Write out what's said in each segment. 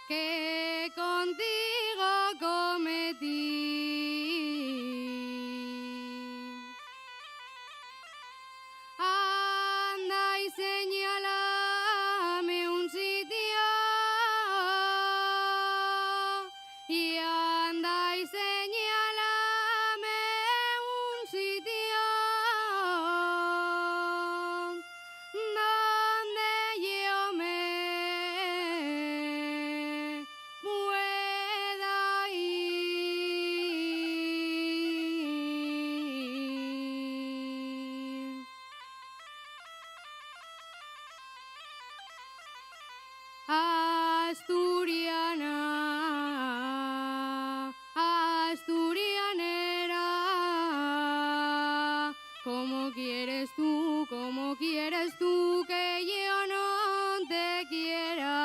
que contigo cometí. Anda y señálame un sitio, y anda y señálame un sitio donde yo me pueda ir. Asturiana, asturianera, ¿cómo quieres tú que yo no te quiera?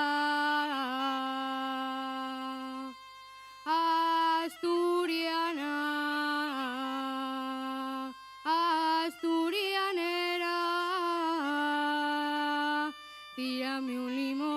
Asturiana, asturianera, tírame un limón